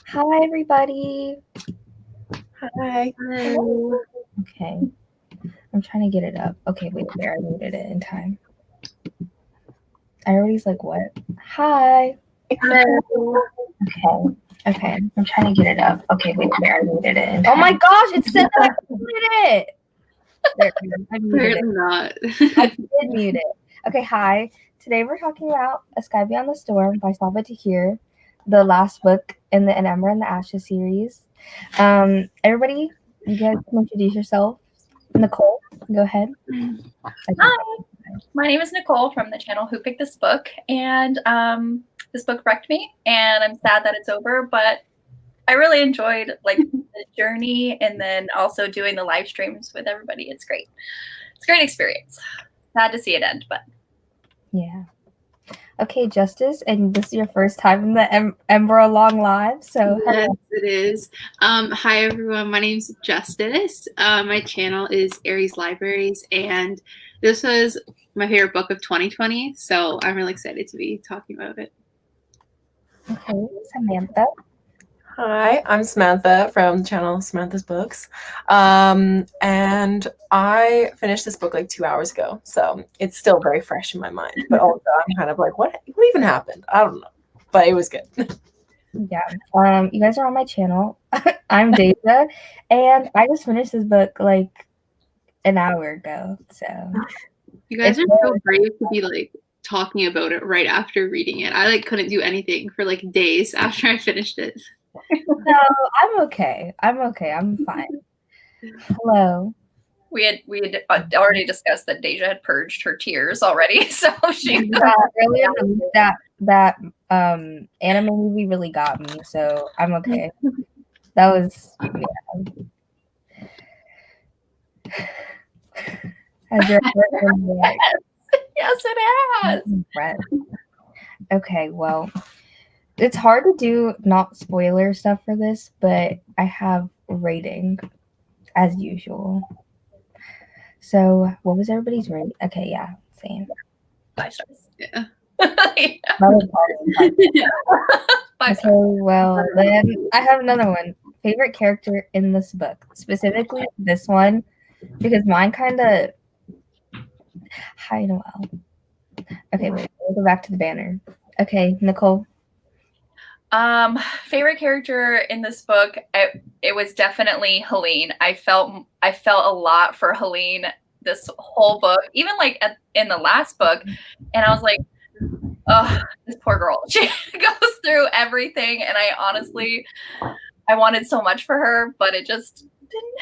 Hi, everybody. Hi. Hello. Okay, I'm trying to get it up. Okay, wait, there, I muted it in time. Everybody's like, what? Hi. Hello. Okay, I'm trying to get it up. Okay, wait, there, I muted it in time. Oh my gosh, it said that I muted it. There, I muted it. Apparently not. I did mute it. Okay, hi. Today we're talking about A Sky Beyond the Storm by Sabaa Tahir, the last book in the An Ember and the Ashes series. Everybody, you guys can introduce yourself. Nicole, go ahead. Hi, my name is Nicole from the channel Who Picked This Book, and this book wrecked me, and I'm sad that it's over, but I really enjoyed the journey and then also doing the live streams with everybody. It's great. It's a great experience. Sad to see it end, but Yeah. Okay, Justice, and this is your first time in the Emberalong live, so yes, it is. Hi everyone, my name is Justice. My channel is Aries Libraries, and this was my favorite book of 2020, so I'm really excited to be talking about it. Okay, Samantha. Hi, I'm Samantha from the channel Samantha's Books. And I finished this book like 2 hours ago, so it's still very fresh in my mind. But also I'm kind of like, what even happened? I don't know. But it was good. Yeah. You guys are on my channel. I'm Deja, and I just finished this book like an hour ago. So You guys are so brave to be talking about it right after reading it. I couldn't do anything for days after I finished it. No, I'm okay. I'm fine. Hello. we had already discussed that Deja had purged her tears already, so she Earlier that anime movie really got me, so I'm okay. That was Has your heart been wet? Yes, it has. Okay, well, it's hard to do not spoiler stuff for this, but I have rating as usual. So what was everybody's rating? Okay, yeah, same. 5 stars. Yeah. Okay, well then I have another one. Favorite character in this book, specifically this one, because mine kind of. Hi, Noel. Okay, wait. We'll go back to the banner. Okay, Nicole. Favorite character in this book, it was definitely Helene. I felt a lot for Helene this whole book, even in the last book, and I was like, oh, this poor girl. She goes through everything, and I wanted so much for her, but it just didn't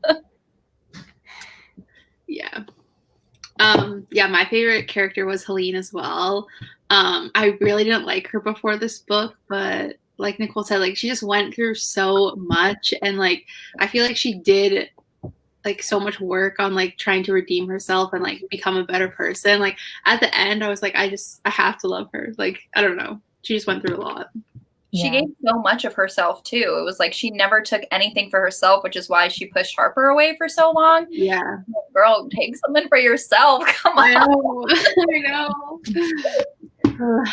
happen. Yeah. Yeah, my favorite character was Helene as well. I really didn't like her before this book, but like Nicole said, she just went through so much, and I feel like she did so much work on trying to redeem herself and become a better person. At the end, I was like, I have to love her. I don't know. She just went through a lot. She gave so much of herself too. It was like she never took anything for herself, which is why she pushed Harper away for so long. Yeah. Girl, take something for yourself. Come on. I know.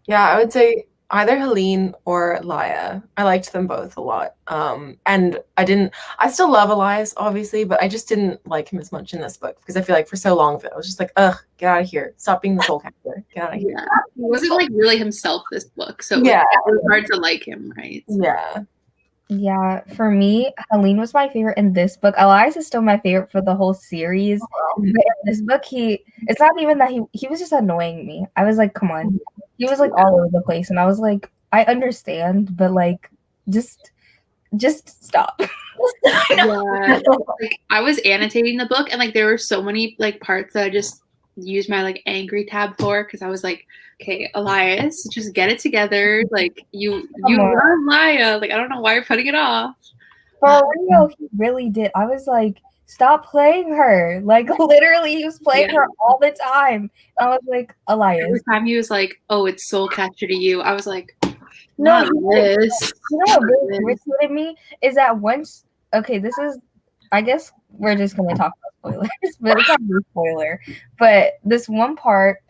Yeah, I would say either Helene or Laia. I liked them both a lot. And I still love Elias, obviously, but I just didn't like him as much in this book because I feel like for so long of it, I was just like, ugh, get out of here. Stop being the soul character. Get out of here. Yeah. He wasn't really himself this book, so yeah, it was hard to like him, right? Yeah. Yeah, for me, Helene was my favorite in this book. Elias is still my favorite for the whole series. But in this book, it's not even that he was just annoying me. I was like, come on. He was all over the place, and I was like, I understand, but just stop. Yeah. I was annotating the book, and there were so many parts that I just used my angry tab for because I was like, okay, Elias, just get it together. You love Laia. I don't know why you're putting it off. For real, he really did. I was like, stop playing her. Literally, he was playing her all the time. I was like, Elias. Every time he was like, oh, it's soul catcher to you, I was like, no, this. You know what really irritated me is that once. Okay, this is. I guess we're just gonna talk about spoilers, but it's not a spoiler. But this one part,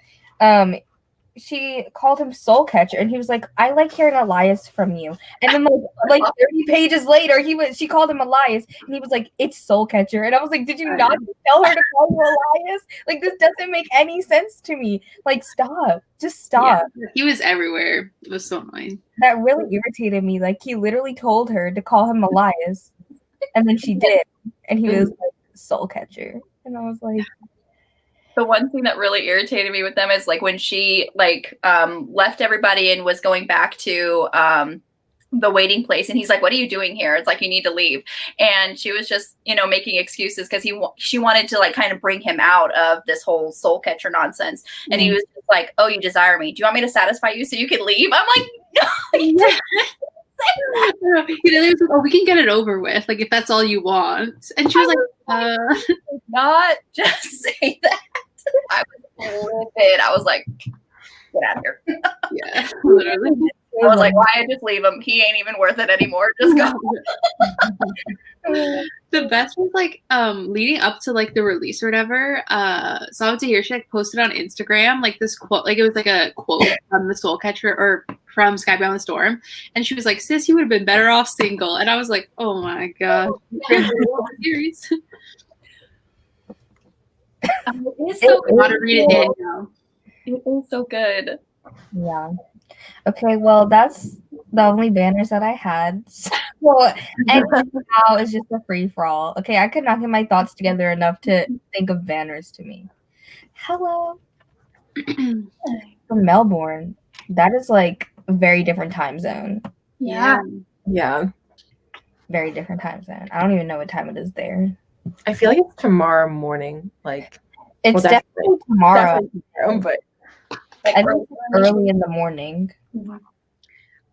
she called him Soul Catcher, and he was like, "I like hearing Elias from you." And then like 30 pages later, she called him Elias, and he was like, "It's Soul Catcher." And I was like, "Did you not tell her to call you Elias? Like, this doesn't make any sense to me. Like, stop, just stop." Yeah, he was everywhere. It was so annoying. That really irritated me. Like, he literally told her to call him Elias, and then she did, and he was like, Soul Catcher, and I was like. The one thing that really irritated me with them is like when she left everybody and was going back to the waiting place, and he's like, "What are you doing here?" It's like, "You need to leave." And she was just, making excuses because she wanted to like kind of bring him out of this whole soul catcher nonsense. And he was just like, "Oh, you desire me. Do you want me to satisfy you so you can leave?" I'm like, "No." He was like, "Oh, we can get it over with, like if that's all you want." And she was like, "Not just say that." I was livid. I was like, "Get out of here." Yeah, literally. I was like, "Why just leave him? He ain't even worth it anymore. Just go." The best was like leading up to like the release or whatever. Sabaa Tahir, she like posted on Instagram like this quote, like it was like a quote from the Soul Catcher or from Skybound the Storm, and she was like, "Sis, you would have been better off single." And I was like, "Oh my god." Series. It's so good. I want to read it in now. It is so good. Yeah. Okay, well, that's the only banners that I had. So, and now it's just a free-for-all. Okay, I could not get my thoughts together enough to think of banners to me. Hello. From Melbourne. That is like a very different time zone. Yeah. Very different time zone. I don't even know what time it is there. I feel like it's tomorrow morning. Like it's definitely tomorrow. But I think it's early in the morning.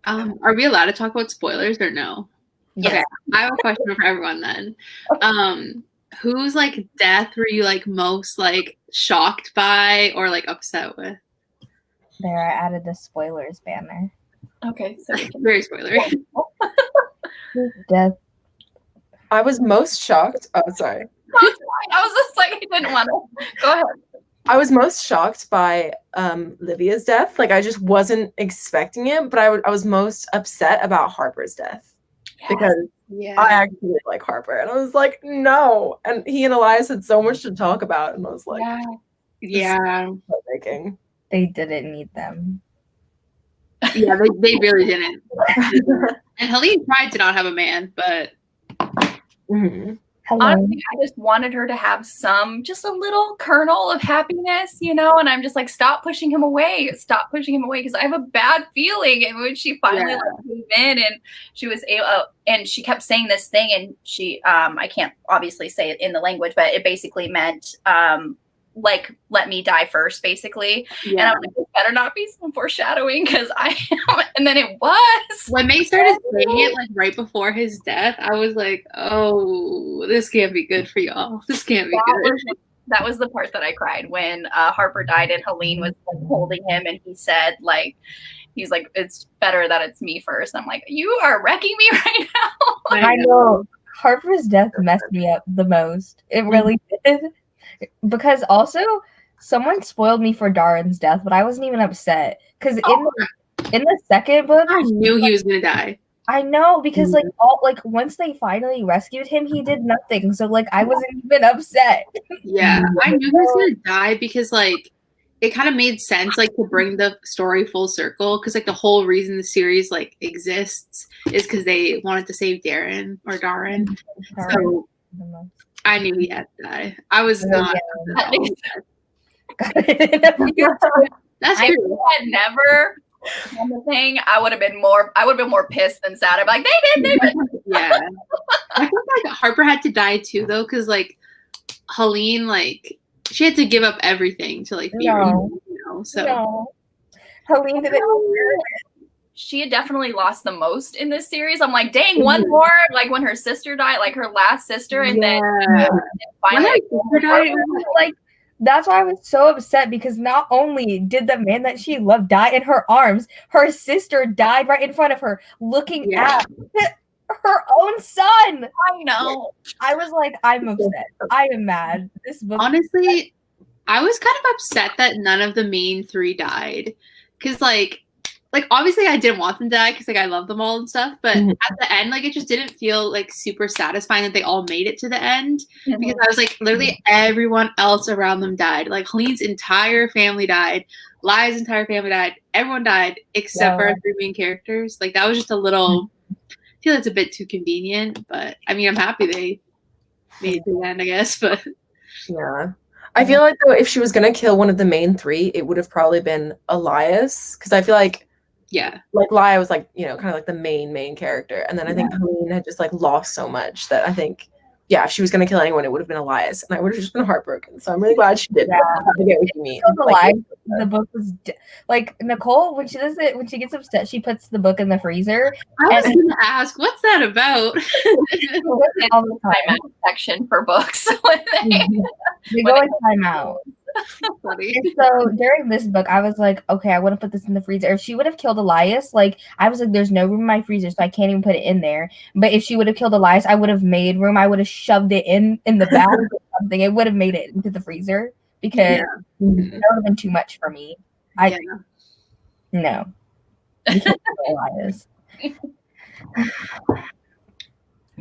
Are we allowed to talk about spoilers or no? Yes. Okay, I have a question for everyone then. Whose like death were you like most like shocked by or like upset with? There, I added the spoilers banner. Okay, so very spoilery. Death. I was most shocked. Oh, sorry. I was just like, I didn't want to. Go ahead. I was most shocked by Livia's death. Like, I just wasn't expecting it, but I was most upset about Harper's death because I actually like Harper, and I was like, no. And he and Elias had so much to talk about, and I was like, yeah. They didn't need them. Yeah, they really didn't. And Helene tried to not have a man, but. Honestly, I just wanted her to have just a little kernel of happiness, and I'm just like, stop pushing him away, because I have a bad feeling. And when she finally came in and she was able, and she kept saying this thing, and she, I can't obviously say it in the language, but it basically meant, like, let me die first, basically. And I'm like, it better not be some foreshadowing, because I am. And then it was. When they started saying it like right before his death, I was like, oh, this can't be good for y'all. This can't be good. That was the part that I cried when Harper died and Helene was like, holding him, and he said, like, he's like, it's better that it's me first. I'm like, you are wrecking me right now. I know. Harper's death messed me up the most. It really did. Because also, someone spoiled me for Darren's death, but I wasn't even upset. Because in the second book, I knew he was gonna die. I know, because once they finally rescued him, he did nothing. So like I wasn't even upset. Yeah, I knew he was gonna die because like it kind of made sense like to bring the story full circle, because like the whole reason the series like exists is because they wanted to save Darren. So I knew he had to die. I was not. That's true. I had never done the thing. I would have been more pissed than sad. I'm like, they did. Yeah. I think like Harper had to die too, though, because like Helene, like she had to give up everything to like be so Helene didn't. She had definitely lost the most in this series. I'm like, dang, one more, like when her sister died, like her last sister, and then finally died. Like, that's why I was so upset, because not only did the man that she loved die in her arms, her sister died right in front of her, looking at her own son. I know. I was like, I'm upset. I am mad. This book. Honestly, I was kind of upset that none of the main three died. because like obviously I didn't want them to die because like I love them all and stuff, but at the end like it just didn't feel like super satisfying that they all made it to the end because I was like literally everyone else around them died. Like Helene's entire family died, Lia's entire family died, everyone died except for our 3 main characters. Like that was just a little. I feel it's a bit too convenient, but I mean I'm happy they made it to the end, I guess. But yeah. I feel like though if she was gonna kill one of the main 3, it would have probably been Elias because I feel like like Lia was like kind of like the main character, and then I think Helene had just like lost so much that I think if she was gonna kill anyone, it would have been Elias, and I would have just been heartbroken. So I'm really glad she did. I get what you mean. The book was like Nicole when she does it when she gets upset, she puts the book in the freezer. I was going to ask, what's that about? All the timeout section for books. They go in timeout. So during this book, I was like, okay, I want to put this in the freezer. If she would have killed Elias, like I was like, there's no room in my freezer, so I can't even put it in there. But if she would have killed Elias, I would have made room. I would have shoved it in the bag or something. It would have made it into the freezer because that would have been too much for me. No. Elias.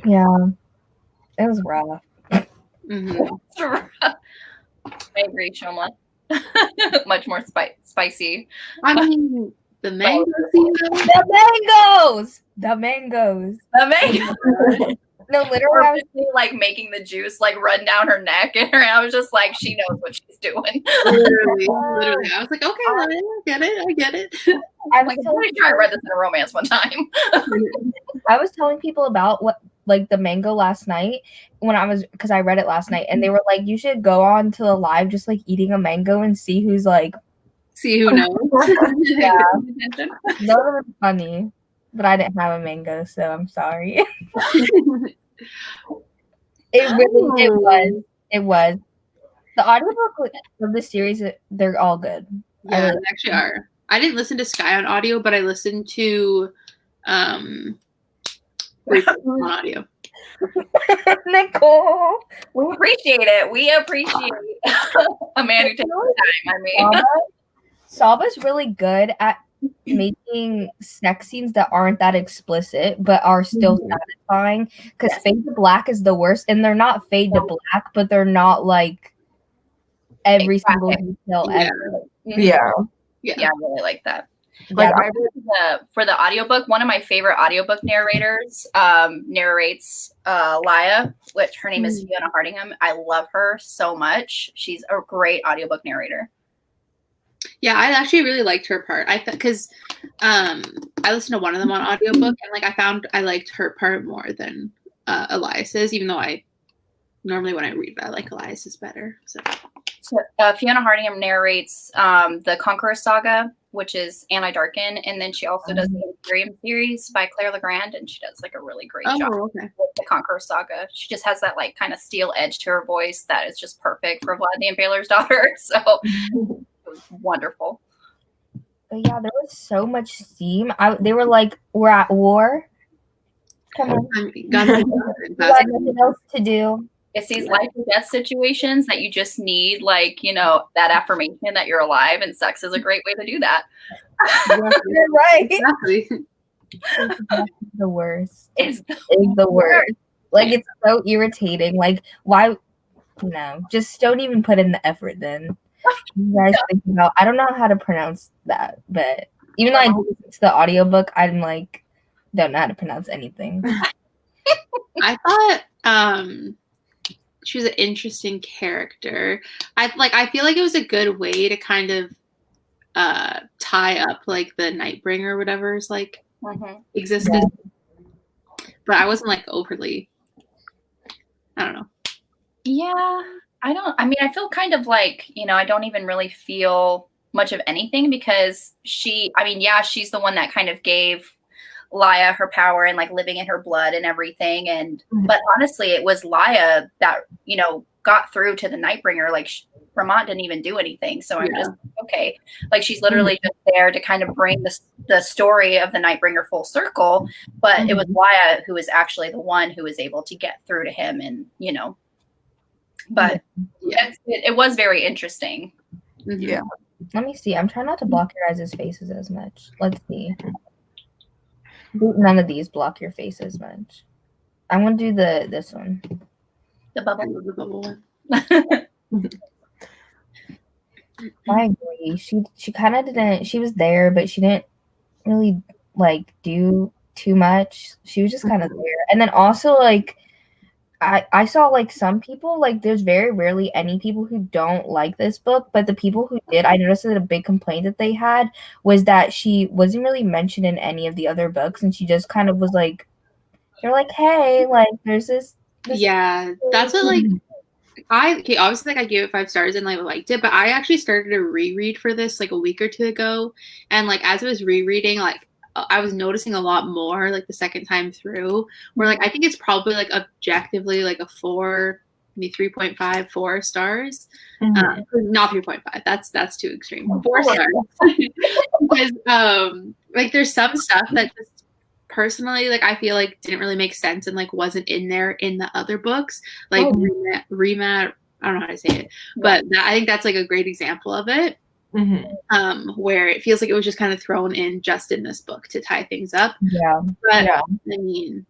Yeah, it was rough. I agree, Shomla. Much more spicy. I mean, the mangoes. The mangoes. No, literally, I was like making the juice like run down her neck, and I was just like, she knows what she's doing. Literally, I was like, okay, I get it. I'm like, I read this in a romance one time. I was telling people about what like the mango last night because I read it last night, and they were like, you should go on to the live just like eating a mango and see who knows. Yeah, that was funny. But I didn't have a mango, so I'm sorry. It was. The audiobook of this series, they're all good. Yeah, they actually are. I didn't listen to Sky on audio, but I listened to on audio. Nicole, we appreciate it. We appreciate a man who takes the time. I mean, Saba's really good at making sex scenes that aren't that explicit but are still satisfying because fade to black is the worst, and they're not fade to black, but they're not like every single detail ever. I really like that. Like I read for the audiobook, one of my favorite audiobook narrators narrates Lia, which her name is Fiona Hardingham. I love her so much. She's a great audiobook narrator. Yeah, I actually really liked her part. Because I listened to one of them on audiobook, and like I found I liked her part more than Elias's, even though I normally when I read I like Elias's better. So Fiona Hardingham narrates the Conqueror Saga, which is Anna Darkin, and then she also does the Imperium series by Claire Legrand, and she does like a really great job with the Conqueror Saga. She just has that like kind of steel edge to her voice that is just perfect for Vlad the Impaler's daughter. So it was wonderful. But yeah, there was so much steam. They were like, we're at war. Come on. Got nothing else to do. It's these life and death situations that you just need, like, that affirmation that you're alive, and sex is a great way to do that. You're right. Exactly. It's the worst. It's the worst. Like, it's so irritating. Like, why? No, just don't even put in the effort then. You guys think about, I don't know how to pronounce that, but even though I listen to the audiobook, I'm like, don't know how to pronounce anything. I thought, she was an interesting character. I feel like it was a good way to kind of tie up like the Nightbringer or whatever's like existed. Yeah. But I wasn't like overly, I don't know. Yeah, I feel kind of like, I don't even really feel much of anything because she's the one that kind of gave Lia her power and like living in her blood and everything, but honestly it was Lia that got through to the Nightbringer. Like Ramont didn't even do anything, so I'm just okay, like she's literally just there to kind of bring the story of the Nightbringer full circle, but it was Lia who was actually the one who was able to get through to him, and but it was very interesting. Yeah, Let me see. I'm trying not to block your guys' faces as much. Let's see. None of these block your face as much. I'm gonna do this one. The I bubble. love the bubble one. I agree. She kind of didn't. She was there, but she didn't really like do too much. She was just kind of there. And then also like I saw like some people like there's very rarely any people who don't like this book, but the people who did, I noticed that a big complaint that they had was that she wasn't really mentioned in any of the other books, and she just kind of was like, they're like, hey, like there's this Yeah, that's what like obviously like I gave it 5 stars and like liked it, but I actually started a reread for this like a week or two ago, and like as I was rereading, like I was noticing a lot more like the second time through, where like I think it's probably like objectively like a 4, maybe 3.5, 4 stars. Not 3.5. That's too extreme. 4 stars. Because like there's some stuff that just personally like I feel like didn't really make sense and like wasn't in there in the other books. Like Remat, I don't know how to say it, but I think that's like a great example of it. Where it feels like it was just kind of thrown in just in this book to tie things up. Yeah. But I mean,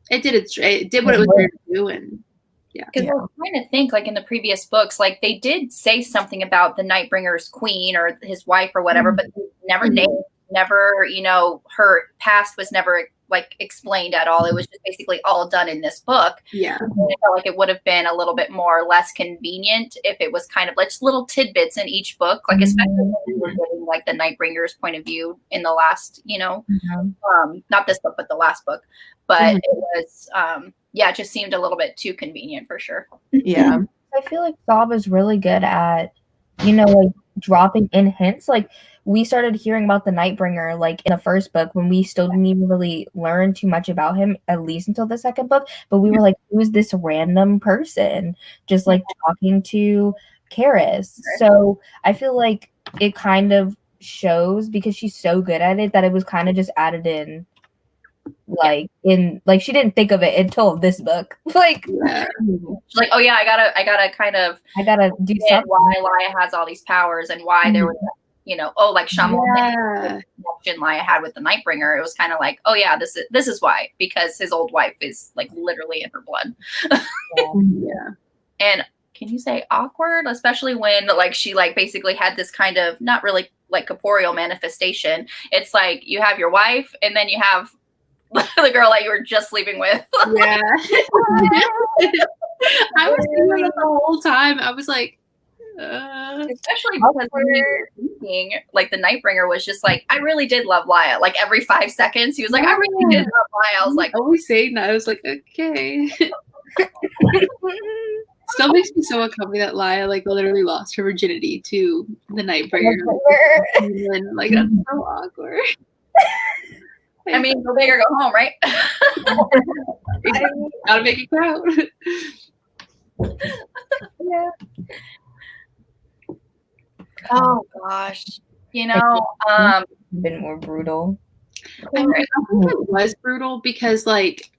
it did what it was there to do, and because I was trying to think, like in the previous books, like they did say something about the Nightbringer's queen or his wife or whatever, but never named, never, you know, her past was never like explained at all. It was just basically all done in this book. Yeah. And I felt like it would have been a little bit more less convenient if it was kind of like just little tidbits in each book, like especially when we were getting like the Nightbringer's point of view in the last, you know, not this book, but the last book. But it was, it just seemed a little bit too convenient for sure. Yeah. I feel like Sabaa is really good at, you know, like dropping in hints. Like we started hearing about the Nightbringer like in the first book when we still didn't even really learn too much about him, at least until the second book. But we were like, who is this random person just like talking to Karis? So I feel like it kind of shows because she's so good at it that it was kind of just added in. Like in like she didn't think of it until this book. Like she's like, oh yeah, I gotta kind of do something. Why Laya has all these powers and why there was, you know, like Shamal connection Laya had with the Nightbringer. It was kind of like, oh yeah, this is why, because his old wife is like literally in her blood. And can you say awkward, especially when like she like basically had this kind of not really like corporeal manifestation. It's like you have your wife and then you have the girl that you were just sleeping with. I was thinking the whole time. I was like, especially because thinking, like the Nightbringer was just like, I really did love Laya. Like every 5 seconds, he was like, I really did love Laya. I was like, always saying that. I was like, okay. Still makes me so uncomfortable that Laya like literally lost her virginity to the Nightbringer. And, like that's so awkward. I mean, go big or go home, right? Gotta make it count. Yeah. Oh gosh, you know, been more brutal. I think it was brutal because like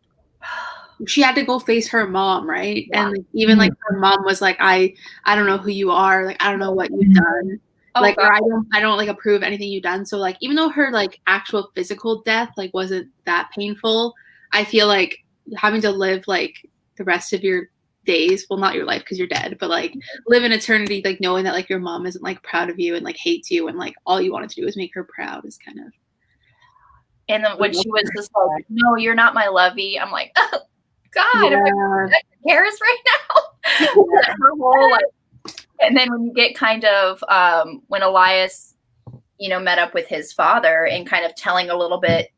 she had to go face her mom, right? And like, even like her mom was like, I don't know who you are, like I don't know what you've done. Like or I don't like approve anything you've done. So like even though her like actual physical death like wasn't that painful, I feel like having to live like the rest of your days, well not your life because you're dead, but like live in eternity like knowing that like your mom isn't like proud of you and like hates you and like all you wanted to do was make her proud is kind of. And then when she was just like, no, you're not my lovey, I'm like, oh God, am I Karis right now? Her whole like. And then when you get kind of when Elias, you know, met up with his father and kind of telling a little bit,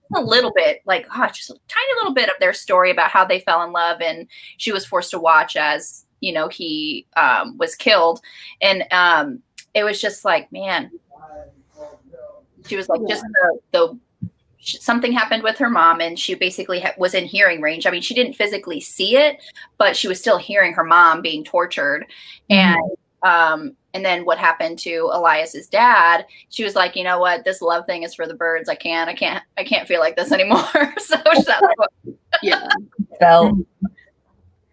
like, just a tiny little bit of their story about how they fell in love and she was forced to watch as, you know, he was killed. And it was just like, man, she was like, just the something happened with her mom and she basically was in hearing range. I mean, she didn't physically see it, but she was still hearing her mom being tortured. And then what happened to Elias's dad, she was like, you know what, this love thing is for the birds. I can't feel like this anymore. So that's what felt.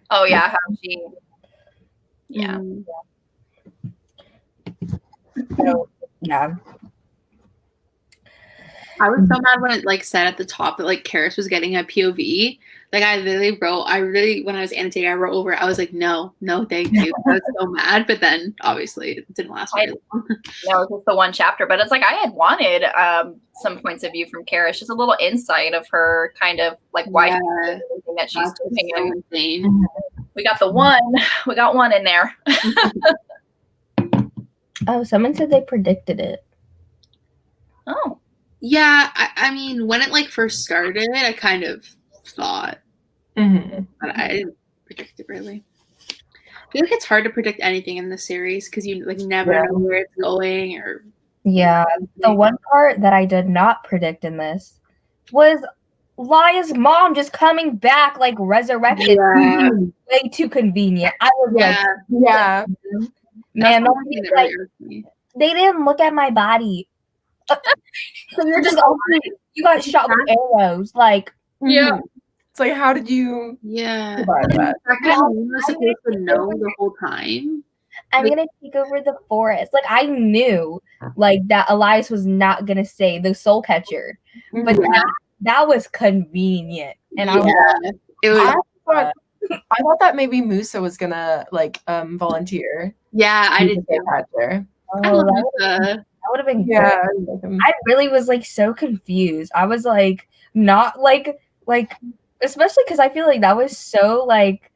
Oh yeah, how she So Yeah. I was so mad when it like said at the top that like Karis was getting a POV. Like I really when I was annotating, I wrote over it. I was like, no, thank you. I was so mad, but then obviously it didn't last very long. No, it's just the one chapter, but it's like I had wanted some points of view from Karis, just a little insight of her kind of like why she's doing everything that she's doing. So insane. We got one in there. Oh, someone said they predicted it. Oh. Yeah, I mean, when it like first started, I kind of thought, but I didn't predict it really. I feel like it's hard to predict anything in the series because you like never know where it's going or. Yeah, the one part that I did not predict in this was Laya's mom just coming back like resurrected. Yeah. Way too convenient. I was Yeah. Man, like, they didn't look at my body. So you're just you got shot with arrows. Like, yeah. It's like, how did you? Yeah. Survive that? Was supposed to know the whole time. I'm gonna take over the forest. Like, I knew like that Elias was not gonna stay the soul catcher, but that was convenient. And I thought that maybe Musa was gonna like volunteer. Yeah, I did. I love Musa. That would have been good. I really was like so confused. I was like not like especially because I feel like that was so like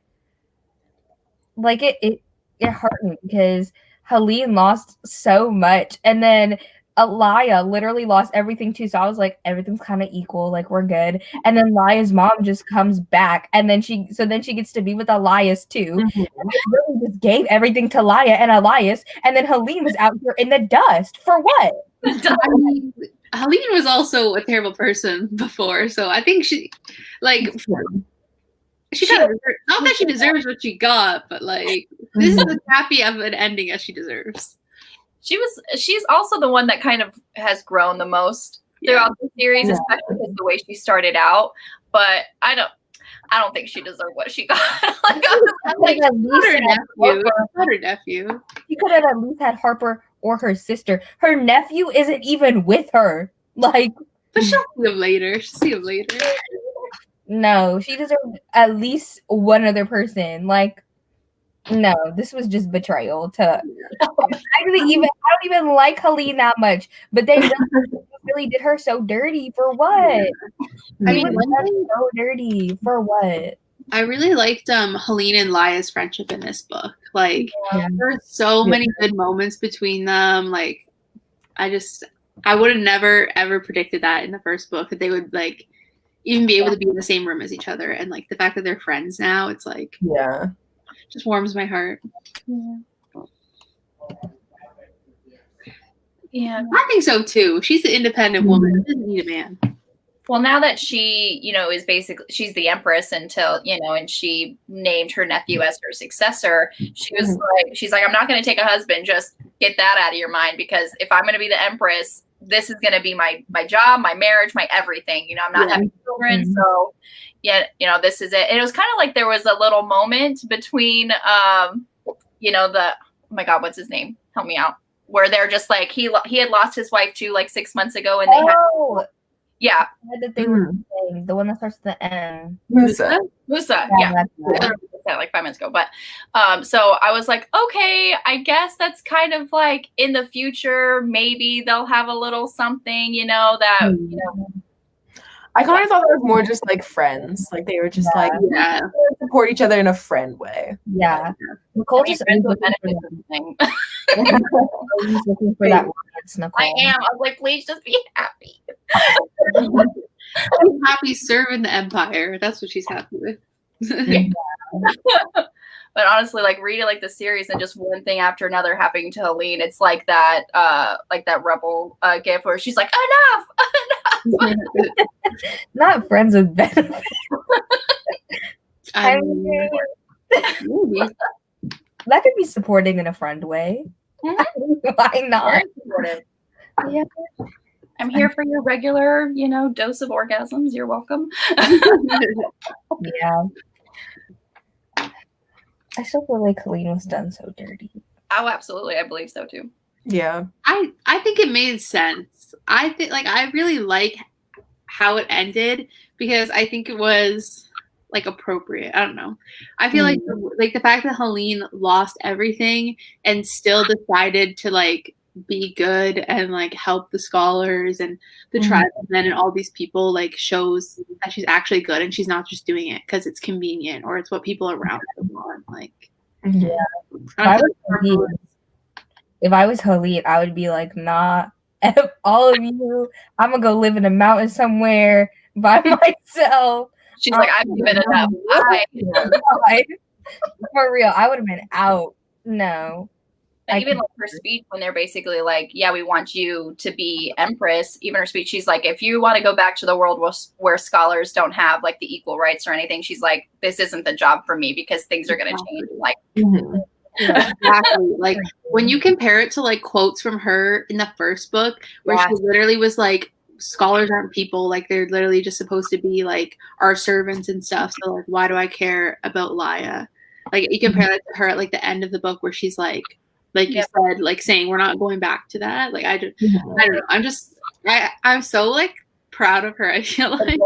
it hurt me because Helene lost so much, and then Laia literally lost everything too. So I was like, everything's kind of equal, like we're good. And then Laia's mom just comes back, and then she gets to be with Elias too. And they really just gave everything to Laia and Elias, and then Helene was out here in the dust for what? I mean, Helene was also a terrible person before, so I think she kind of not that she deserves what she got, but like this is as happy of an ending as she deserves. She's also the one that kind of has grown the most throughout the series, especially because the way she started out. But I don't think she deserved what she got. Like at least her nephew. She could have at least had Harper or her sister. Her nephew isn't even with her. Like, but she'll see him later. No, she deserved at least one other person. Like, no, this was just betrayal. I don't even like Helene that much, but they really did her so dirty for what? I mean, so dirty for what? I really liked Helene and Laia's friendship in this book. Like, there's so many good moments between them. Like, I would have never ever predicted that in the first book that they would like even be able to be in the same room as each other, and like the fact that they're friends now, it's like just warms my heart. Yeah, I think so too. She's an independent woman. She doesn't need a man. Well, now that she, is basically, she's the Empress until, and she named her nephew as her successor. She's like, I'm not going to take a husband. Just get that out of your mind, because if I'm going to be the Empress, this is going to be my job, my marriage, my everything. I'm not having children. So, this is it. And it was kind of like there was a little moment between, oh my God, what's his name? Help me out. Where they're just like, he had lost his wife too, like 6 months ago. And they had, that they were saying, the one that starts with the N. Musa. Like 5 minutes ago. But so I was like, okay, I guess that's kind of like in the future, maybe they'll have a little something, I kind of thought it was more just like friends. Like they were just support each other in a friend way. Yeah. Nicole just looking for that romance, I am. I was like, please just be happy. I'm happy serving the Empire. That's what she's happy with. But honestly, like reading like the series and just one thing after another happening to Helene, it's like that Rebel gif where she's like, enough. Not friends with benefits. I mean, maybe. That could be supporting in a friend way. Why not? Yeah. I'm here for your regular, dose of orgasms. You're welcome. Yeah. I still feel like Helene was done so dirty. Oh, absolutely. I believe so too. Yeah. I think it made sense. I think like I really like how it ended because I think it was like appropriate. I don't know. I feel like the fact that Helene lost everything and still decided to like be good and like help the scholars and the tribesmen and all these people like shows that she's actually good and she's not just doing it because it's convenient or it's what people around her want. Like, Yeah. If I was Helene, I would be like, nah, all of you, I'm gonna go live in a mountain somewhere by myself. She's like, I'm giving it up. For real, I would have been out. No. And even like her speech when they're basically like, yeah, we want you to be empress. Even her speech, she's like, if you want to go back to the world where scholars don't have like the equal rights or anything, she's like, this isn't the job for me because things are going to change. Like, yeah, exactly. Like when you compare it to like quotes from her in the first book, where she literally was like, scholars aren't people, like they're literally just supposed to be like our servants and stuff. So like, why do I care about Laya? Like you compare that to her at like the end of the book where she's like you said, like saying we're not going back to that. Like I don't know. I'm so like proud of her. I feel like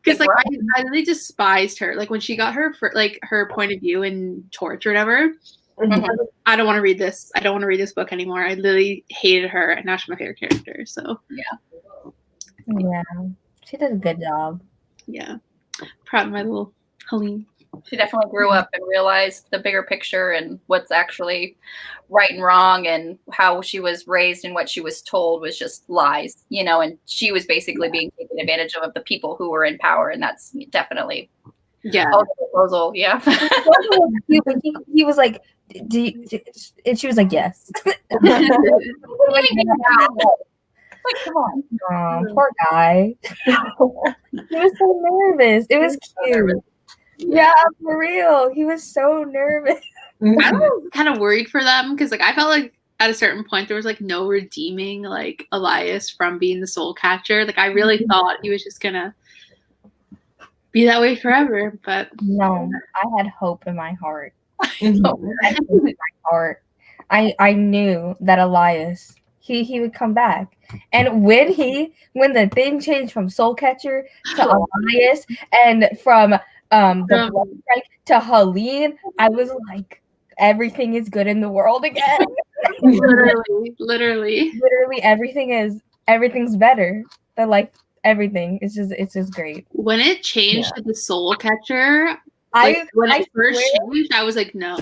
because like I really despised her. Like when she got her like her point of view in Torch or whatever. I don't want to read this. I don't want to read this book anymore. I literally hated her, and now she's my favorite character. So yeah, she did a good job. Yeah, proud of my little Helene. She definitely grew up and realized the bigger picture and what's actually right and wrong and how she was raised and what she was told was just lies, you know, and she was basically being taken advantage of the people who were in power. And that's definitely the proposal. Yeah. He was like, and she was like, yes. Like, come on. Oh, poor guy. He was so nervous. It was cute. Yeah, for real. He was so nervous. I was kind of worried for them because like I felt like at a certain point there was like no redeeming like Elias from being the soul catcher. Like I really thought he was just gonna be that way forever. But no, I had hope in my heart. I knew that Elias he would come back. And when the thing changed from soul catcher to Elias and from the blood strike to Helene, I was like, everything is good in the world again. literally everything's better. That like everything it's just great. When it changed to the soul catcher, when it first changed, I was like, no.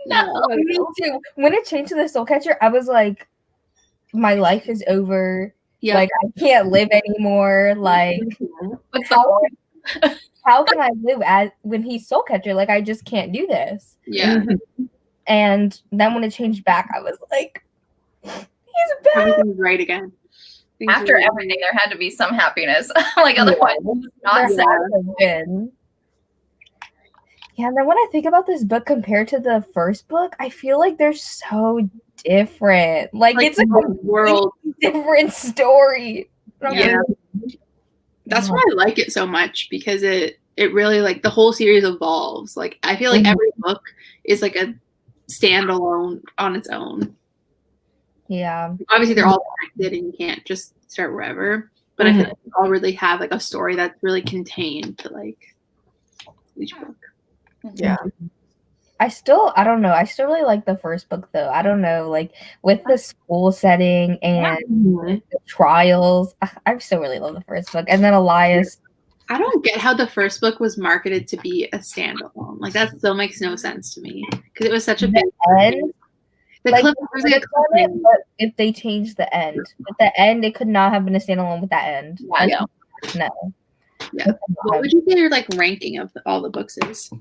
Me too. When it changed to the soul catcher, I was like, my life is over. Yeah. Like I can't live anymore. Like how can I live as when he's soul catcher? Like I just can't do this. Yeah. And then when it changed back, I was like, he's back. Everything's right again. After everything, there had to be some happiness. Like otherwise, not sad. Yeah, and then when I think about this book compared to the first book, I feel like they're so different. Like it's a world different story. Yeah. That's why I like it so much because it really like the whole series evolves. Like I feel like every book is like a standalone on its own. Yeah. Obviously they're all connected and you can't just start wherever. But I feel like they all really have like a story that's really contained to like each book. Yeah. I don't know. I still really like the first book though. I don't know, like with the school setting and the trials. I still really love the first book. And then Elias. I don't get how the first book was marketed to be a standalone. Like that still makes no sense to me because it was such a big end. But if they changed the end, at the end, it could not have been a standalone with that end. Yeah, no. Yeah. What would you say your like ranking of all the books is?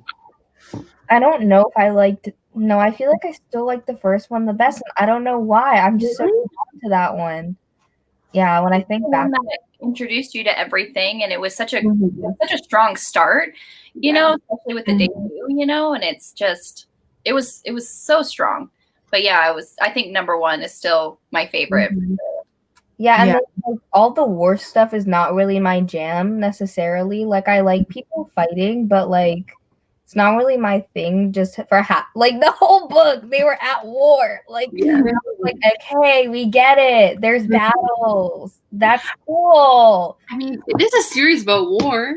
I don't know if I liked. No, I feel like I still like the first one the best. And I don't know why. I'm just so drawn to that one. Yeah, when I think back, that introduced you to everything, and it was such a strong start. You know, especially with the debut. You know, and it's just it was so strong. But yeah, I think number one is still my favorite. Yeah, and then, like, all the war stuff is not really my jam necessarily. Like I like people fighting, but like it's not really my thing. Just for like the whole book, they were at war. Like, Yeah. like okay, we get it. There's battles. That's cool. I mean, it is a series about war.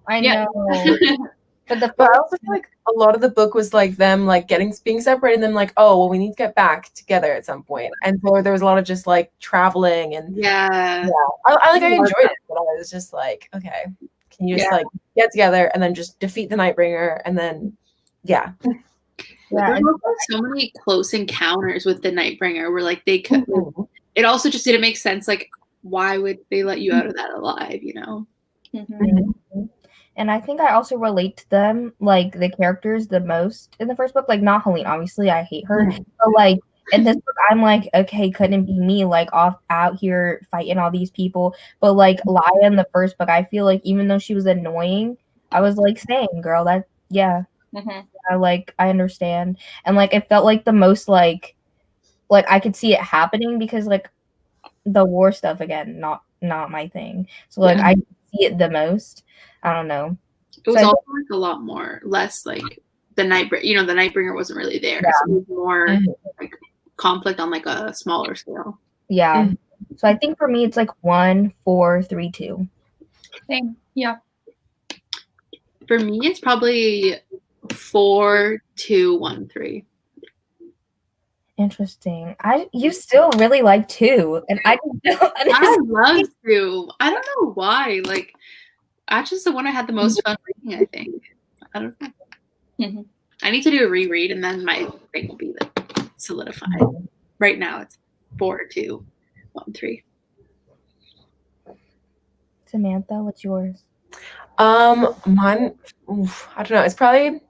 I Yeah. know. But I also feel like a lot of the book was like them like being separated and then like, oh well, we need to get back together at some point. And so there was a lot of just like traveling and Yeah. I enjoyed it, but I was just like, okay, can you just like get together and then just defeat the Nightbringer and then yeah. There's also so many close encounters with the Nightbringer where like they could. It also just didn't make sense. Like, why would they let you out of that alive? You know. And I think I also relate to them, like the characters, the most in the first book. Like not Helene, obviously, I hate her. But like in this book, I'm like, okay, couldn't be me, like off out here fighting all these people. But like Laya in the first book, I feel like even though she was annoying, I was like, same girl. That I understand, and like it felt like the most like I could see it happening because like the war stuff again, not my thing. So like I see it the most. I don't know. It was also like a lot more less like the Nightbringer. You know, the Nightbringer wasn't really there. Yeah. So it was more like conflict on like a smaller scale. Yeah. So I think for me it's like 1, 4, 3, 2. Same. Yeah. For me, it's probably 4, 2, 1, 3. Interesting. You still really like 2, and I don't. I love 2. I don't know why. Like, actually, it's the one I had the most fun reading. I think. I don't know. I need to do a reread, and then my thing will be solidified. Right now, it's 4, 2, 1, 3. Samantha, what's yours? Mine. I don't know. It's probably.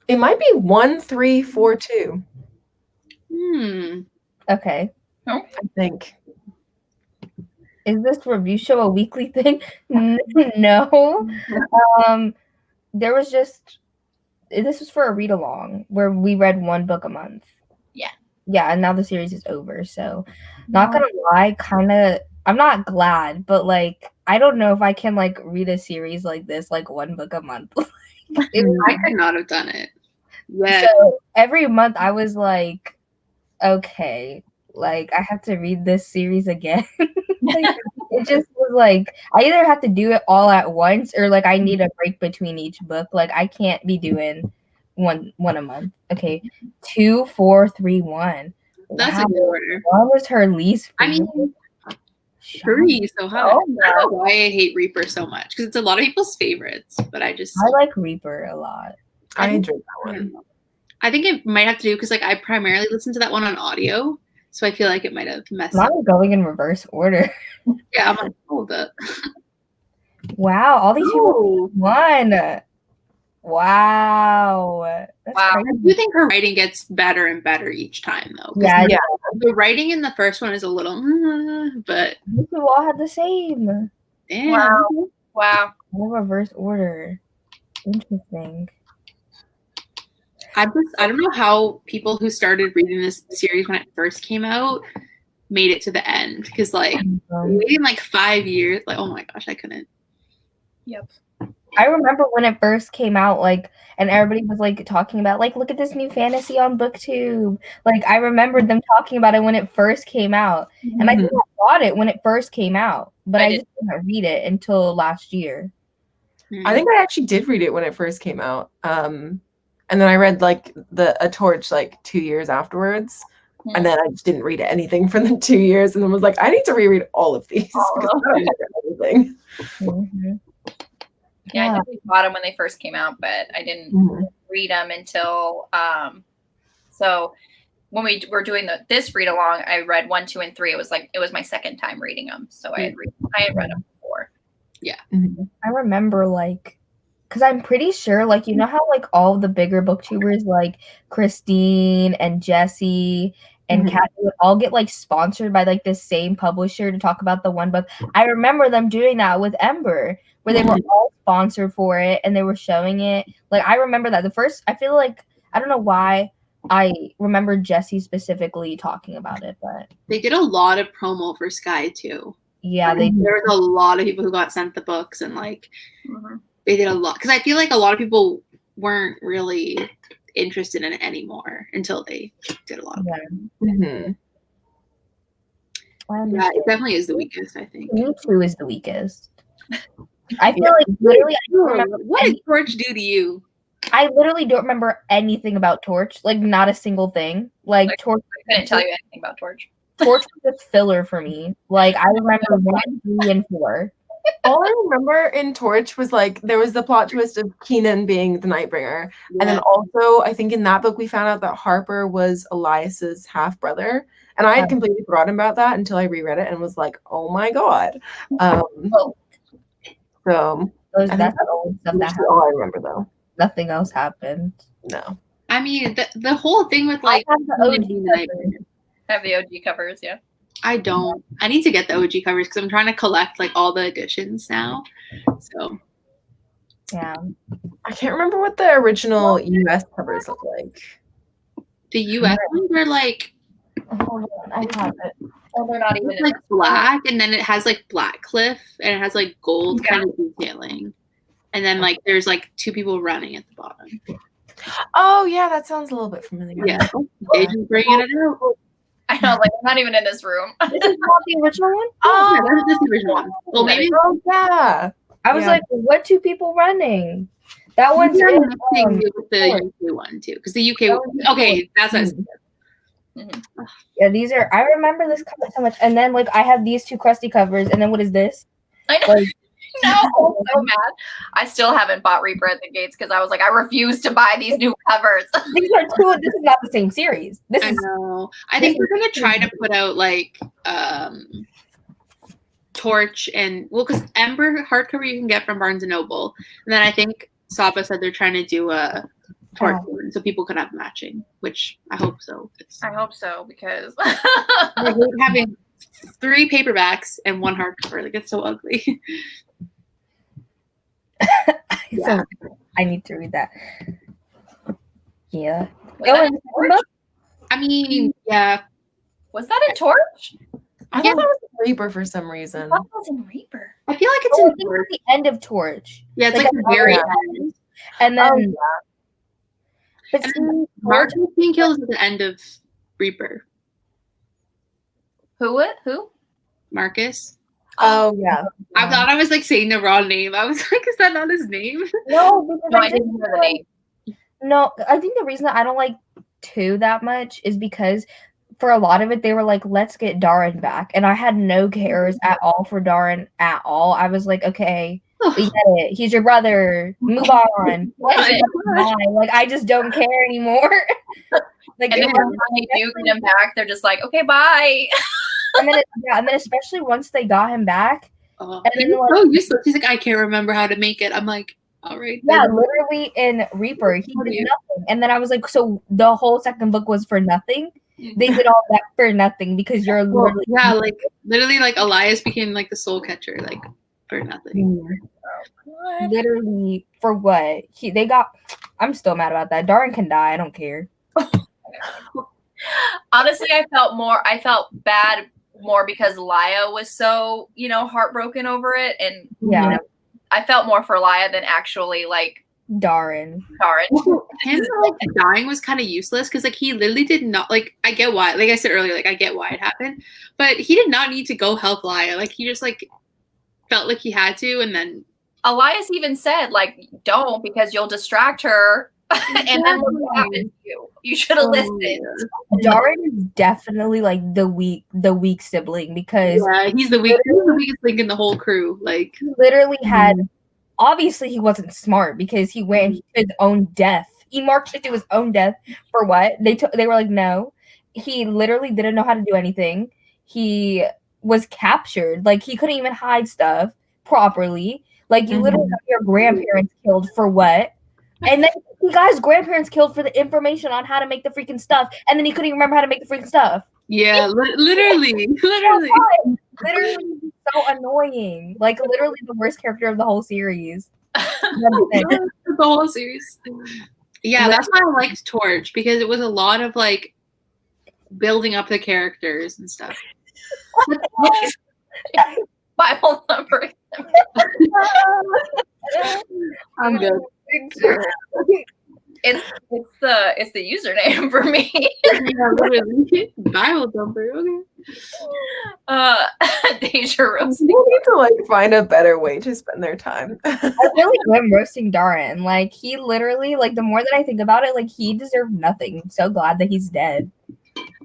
It might be 1, 3, 4, 2. Okay. I think. Is this review show a weekly thing? No. There was just this was for a read along where we read 1 book a month. Yeah. Yeah, and now the series is over. So, not gonna lie, kind of. I'm not glad, but like I don't know if I can like read a series like this, like 1 book a month. I could not have done it. Yeah. So every month I was like, okay, like I have to read this series again. Like, it just was like I either have to do it all at once or like I need a break between each book. Like I can't be doing one a month. Okay, 2, 4, 3, 1. That's a good order. What was her least favorite? I mean, 3 so high. I don't know why I hate Reaper so much because it's a lot of people's favorites, but I like Reaper a lot. I enjoyed that one. I think it might have to do because like I primarily listen to that one on audio, so I feel like it might have messed up. I'm going in reverse order. Yeah, I'm like, hold up. Wow, all these people won. Wow. That's crazy. I do think her writing gets better and better each time, though. Yeah. The writing in the first one is a little, but you all had the same. Damn. Wow. No reverse order. Interesting. I don't know how people who started reading this series when it first came out made it to the end because like waiting like 5 years, like oh my gosh, I couldn't. Yep. I remember when it first came out, like, and everybody was like talking about, like, look at this new fantasy on BookTube. Like, I remember them talking about it when it first came out, and I think I bought it when it first came out, but I just didn't read it until last year. I think I actually did read it when it first came out, and then I read like a Torch like 2 years afterwards, and then I just didn't read anything for the 2 years, and then was like, I need to reread all of these because I don't remember everything. Yeah, I definitely bought them when they first came out, but I didn't read them until so when we were doing this read along, I read 1, 2, and 3. It was my second time reading them, so I had read them before. Yeah, I remember like because I'm pretty sure like you know how like all the bigger booktubers like Christine and Jessie and Kat would all get like sponsored by like the same publisher to talk about the one book. I remember them doing that with Ember. Where they were all sponsored for it and they were showing it. Like, I remember that. I feel like, I don't know why I remember Jessie specifically talking about it, but. They did a lot of promo for Sky, too. Yeah, there was a lot of people who got sent the books, and like they did a lot, because I feel like a lot of people weren't really interested in it anymore until they did a lot of it. Yeah, it definitely is the weakest, I think. Me too is the weakest. I feel like literally I don't remember what did Torch do to you? I literally don't remember anything about Torch, like not a single thing. Like Torch, I couldn't tell you anything about Torch. Torch was a filler for me. Like I remember 1, 3, and 4. All I remember in Torch was like there was the plot twist of Keenan being the Nightbringer, and then also I think in that book we found out that Harper was Elias's half brother, and I had completely forgotten about that until I reread it and was like, oh my god. So that's all I remember though. Nothing else happened. No. I mean, the whole thing with like I have the OG covers, yeah. I don't. I need to get the OG covers because I'm trying to collect like all the editions now. So yeah, I can't remember what the original US covers look like. The US ones are like, hold on, I have it. Oh, they're not even like black, and then it has like black cliff, and it has like gold kind of detailing, and then like there's like 2 people running at the bottom. Oh yeah, that sounds a little bit familiar. Yeah, Agent's bringing it out. I know, like I'm not even in this room. This is not the original one? Oh, yeah, that's the original one. Well, maybe. Oh yeah. I was like, what 2 people running? That one's with the UK one too, because the UK one. Okay, that's what. Yeah, these are. I remember this cover so much, and then like I have these 2 crusty covers, and then what is this? I know. Like, No, I'm so mad. I still haven't bought Reaper at the Gates because I was like, I refuse to buy these new covers. These are 2. This is not the same series. I know. I think we're gonna try to put out like Torch and because Ember hardcover you can get from Barnes and Noble, and then I think Sabaa said they're trying to do a Torch one so people could have matching, which I hope so. I hope so because we're having 3 paperbacks and 1 hardcover. Like it's so ugly. So I need to read that. Yeah. I mean, yeah. Was that in Torch? I thought that was in Reaper for some reason. I thought it was in Reaper. I feel like it's in the end of Torch. Yeah, it's like the very end. And then Marcus being killed at the end of Reaper. Who? Marcus. Oh yeah. I thought I was like saying the wrong name. I was like, is that not his name? No, because I didn't know the name. No, I think the reason that I don't like 2 that much is because for a lot of it they were like, let's get Darren back, and I had no cares at all for Darren at all. I was like, okay, we get it. He's your brother. Move on. Like I just don't care anymore. Like, and then when they do get him back, they're just like, okay, bye. And then especially once they got him back, and then like, so useless. He's like, I can't remember how to make it. I'm like, all right. Yeah, literally in Reaper, he did nothing. And then I was like, so the whole second book was for nothing? They did all that for nothing because you're literally literally like Elias became like the soul catcher, like for nothing. Literally for what? I'm still mad about that. Darren can die. I don't care. Honestly, I felt bad more because Laya was so, heartbroken over it. And I felt more for Laya than actually like Darren. Him like dying was kind of useless because like he literally did not I get why. Like I said earlier, like I get why it happened, but he did not need to go help Laya. Like he just like felt like he had to, and then Elias even said like, don't, because you'll distract her. And then what happened to you? You should have listened. Darren is definitely like the weak sibling because he's the weakest link in the whole crew. Like he literally had. Obviously, he wasn't smart because he went to his own death. He marched into his own death for what? They were like, no. He literally didn't know how to do anything. He was captured. Like he couldn't even hide stuff properly. Like you literally got your grandparents killed for what? And then he got his grandparents killed for the information on how to make the freaking stuff, and then he couldn't even remember how to make the freaking stuff. Yeah, literally. Literally so annoying. Like literally the worst character of the whole series. The whole series. Yeah, that's why I liked Torch, because it was a lot of like building up the characters and stuff. Bible thumper. I'm good. It's the username for me. Yeah, literally. Bible thumper. Okay. Deja roasting. People need to like find a better way to spend their time. I really am roasting Darren. Like he literally, like the more that I think about it, like he deserved nothing. I'm so glad that he's dead.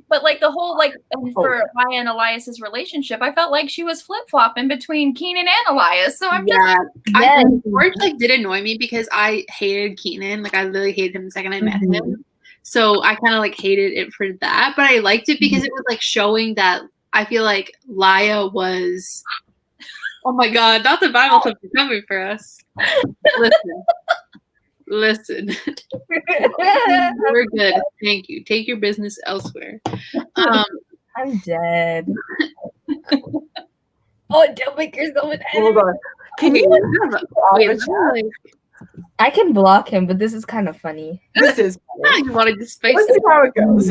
But like the whole like for Maya and Elias's relationship, I felt like she was flip flopping between Keenan and Elias. So I'm George like did annoy me because I hated Keenan. Like I literally hated him the second I met him. So I kind of like hated it for that, but I liked it because it was like showing that I feel like Laya was. Oh my God! Not the Bible thumper coming for us. Listen. We're good. Thank you. Take your business elsewhere. I'm dead. Oh, don't make yourself an enemy. Hold on. Can you I can block him, but this is kind of funny. This is funny. You wanted to spice Let's see how it goes.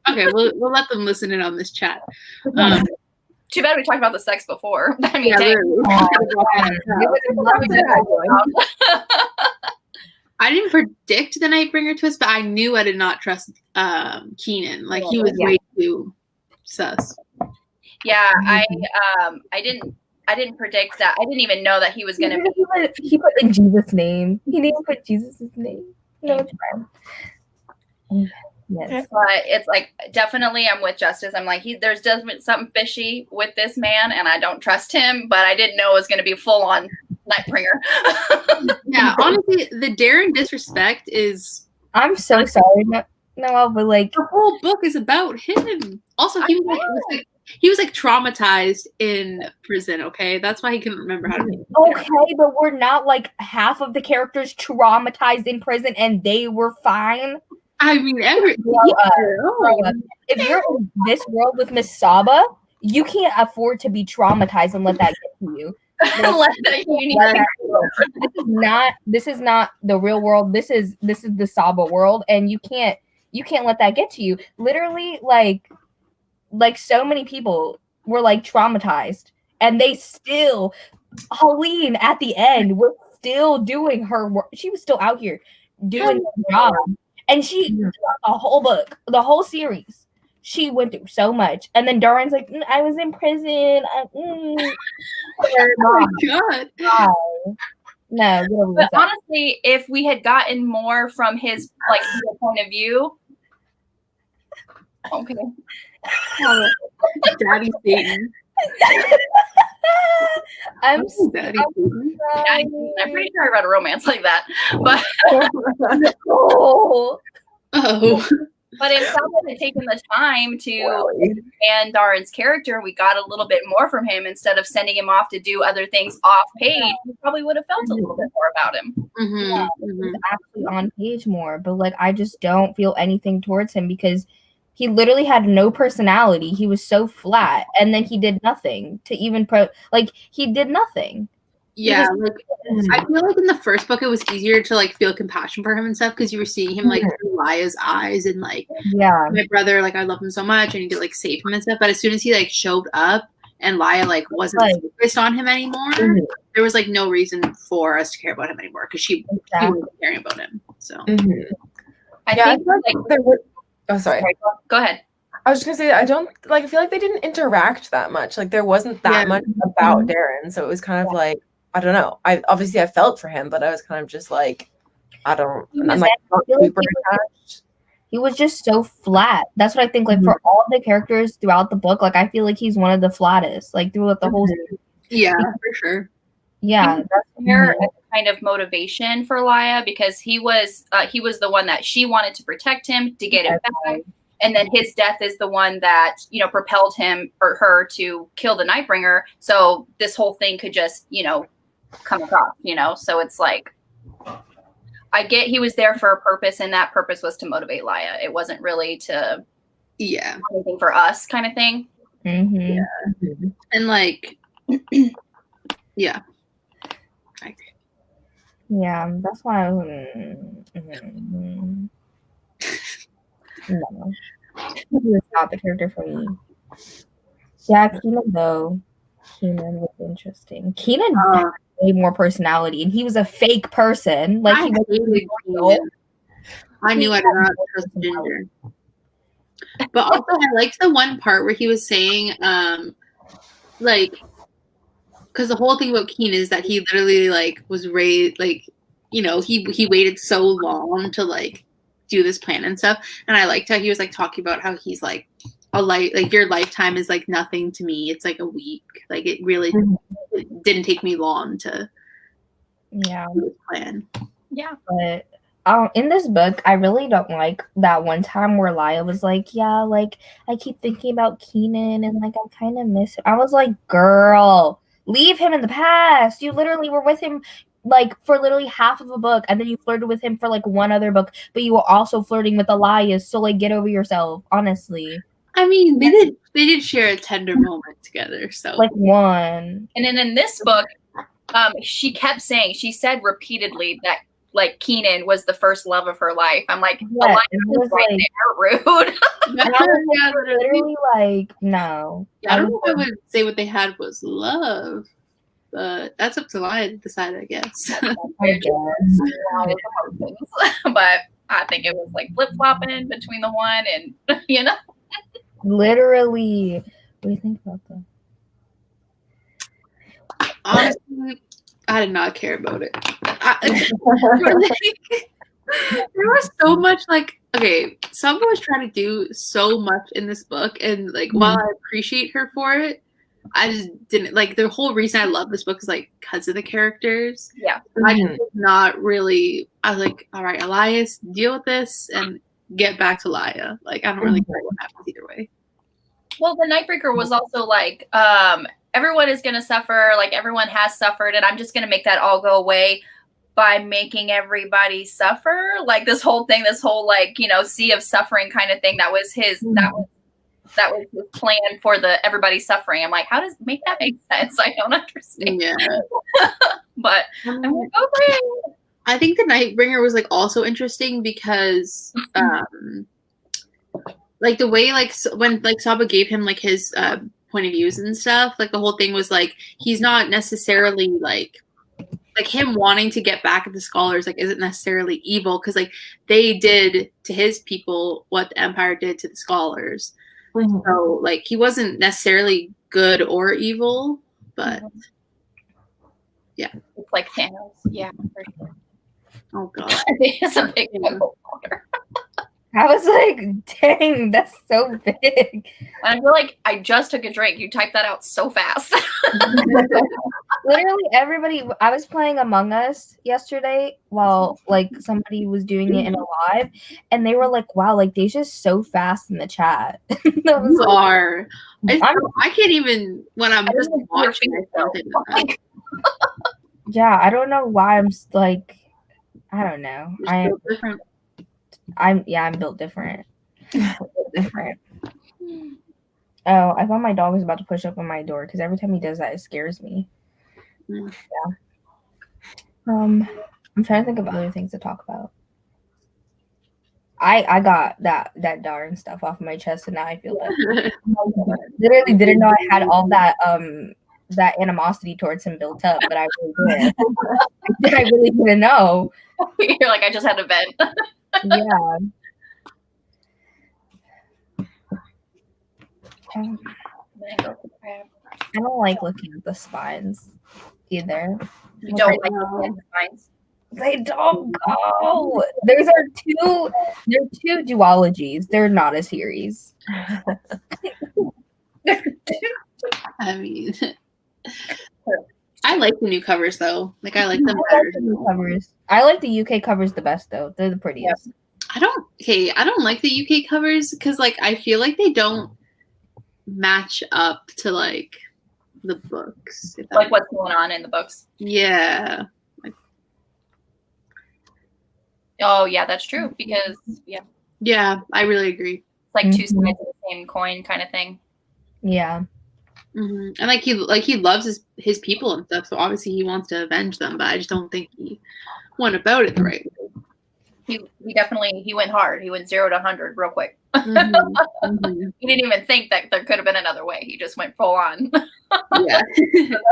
Okay, we'll let them listen in on this chat. Too bad we talked about the sex before. I mean, I didn't predict the Nightbringer twist, but I knew I did not trust Keenan. Like he was way too sus. Yeah, I didn't predict that. I didn't even know that he was gonna be. He put in Jesus' name. He didn't put Jesus' name. No, it's fine. Yes. But it's like definitely I'm with Justice. I'm like there's definitely something fishy with this man, and I don't trust him. But I didn't know it was going to be full on Nightbringer. Yeah, honestly, the Darren disrespect is. I'm so sorry, Noelle, but like the whole book is about him. Also, he was like traumatized in prison. Okay, that's why he couldn't remember how to. Okay, but we're not like half of the characters traumatized in prison, and they were fine. I mean, if you're in this world with Miss Sabaa, you can't afford to be traumatized and let that get to you. This is not the real world. This is the Sabaa world, and you can't let that get to you. Literally, like so many people were like traumatized, and they still. Helene at the end was still doing her work. She was still out here doing her job. And she, the whole book, the whole series, she went through so much. And then Darren's like, I was in prison. Oh my God. No. But honestly, if we had gotten more from his like point of view, okay. Daddy Satan. I'm pretty sure I read a romance like that, but but if someone had taken the time to expand Darren's character, we got a little bit more from him instead of sending him off to do other things off page. We probably would have felt a little bit more about him. He's actually on page more, but like I just don't feel anything towards him because he literally had no personality. He was so flat, and then he did nothing to even he did nothing. Yeah, I feel like in the first book it was easier to like feel compassion for him and stuff because you were seeing him like through Laya's eyes and like my brother, like I love him so much and you could like save him and stuff. But as soon as he like showed up and Laya like wasn't focused on him anymore, there was like no reason for us to care about him anymore because she wasn't caring about him. So I think like there were. Oh, sorry. Go ahead. I was just gonna say I feel like they didn't interact that much. Like there wasn't that much about Darren, so it was kind of like I don't know. I felt for him, but I was kind of just like I don't. I'm like super attached. He was just so flat. That's what I think. Like for all the characters throughout the book, like I feel like he's one of the flattest. Like throughout the whole. Yeah, for sure. Yeah, that's there a kind of motivation for Laya because he was the one that she wanted to protect him to get him back, and then his death is the one that propelled him or her to kill the Nightbringer. So this whole thing could just come across, So it's like I get he was there for a purpose, and that purpose was to motivate Laya. It wasn't really to anything for us kind of thing. Yeah, and like yeah. I agree. Yeah, that's why I was, no. He was not the character for me. Yeah, Keenan though. Keenan was interesting. Keenan had way more personality, and he was a fake person. Like he was real. I knew I did not trust Ginger. But also, I liked the one part where he was saying, like, because the whole thing about Keenan is that he literally like was raised, like, you know, he waited so long to like do this plan and stuff. And I liked how he was like talking about how he's like like your lifetime is like nothing to me. It's like a week. Like it really it didn't take me long to do this plan. Yeah. But in this book, I really don't like that one time where Laya was like, yeah, like I keep thinking about Keenan and like I kind of miss him. I was like, girl, leave him in the past. You literally were with him like for literally half of a book, and then you flirted with him for like one other book, but you were also flirting with Elias, so like get over yourself, honestly. I mean, they did share a tender moment together, so like one. And then in this book, she said repeatedly that like Keenan was the first love of her life. I'm like, Elias was right there, rude. Yeah, literally like, no. Yeah, I don't know if I would say what they had was love, but that's up to Laya to decide, I guess. I guess. But I think it was like flip-flopping between the one and, you know. Literally. What do you think about that? Honestly, I did not care about it. There was so much like, okay, Sabaa was trying to do so much in this book, and like while I appreciate her for it, I just didn't like the whole reason I love this book is like because of the characters. Yeah. I did not really. I was like, all right, Elias, deal with this and get back to Laya. Like I don't really care what happens either way. Well, the Nightbreaker was also like, everyone is gonna suffer, like everyone has suffered, and I'm just gonna make that all go away by making everybody suffer. Like this whole like, you know, sea of suffering kind of thing. That was his that was his plan for the everybody suffering. I'm like, how does make that make sense? I don't understand. Yeah. But I'm like, okay. I think the Nightbringer was like also interesting because like the way like when like Sabaa gave him like his point of views and stuff, like the whole thing was like he's not necessarily like him wanting to get back at the scholars like isn't necessarily evil because like they did to his people what the Empire did to the scholars. So like he wasn't necessarily good or evil, but yeah, it's like Thanos. Yeah. Oh god, it's a big I was like, dang, that's so big. I feel like I just took a drink. You typed that out so fast. Literally everybody, I was playing Among Us yesterday while like somebody was doing it in a live, and they were like, wow, like they just so fast in the chat. I can't even when I'm just watching it. Yeah, I don't know why I'm like, I don't know. I'm built different. Different. Oh, I thought my dog was about to push up on my door because every time he does that, it scares me. Yeah. I'm trying to think of other things to talk about. I got that darn stuff off my chest, and now I feel better. Literally didn't know I had all that that animosity towards him built up, but I really did. I really didn't know. You're like, I just had to vent. Yeah. I don't like looking at the spines either. You don't like looking at the spines? They don't go. There are two duologies. They're not a series. I mean, I like the new covers though. Like I like them better. New covers. I like the UK covers the best though. They're the prettiest. Yeah. I don't like the UK covers because like I feel like they don't match up to like the books. Like what's going on in the books. Yeah. Oh yeah, that's true because yeah, I really agree. It's like two sides of the same coin kind of thing. Yeah. And like he loves his people and stuff, so obviously he wants to avenge them, but I just don't think he went about it the right way. he definitely went hard. He went 0 to 100 real quick. He didn't even think that there could have been another way. He just went full on. Yeah.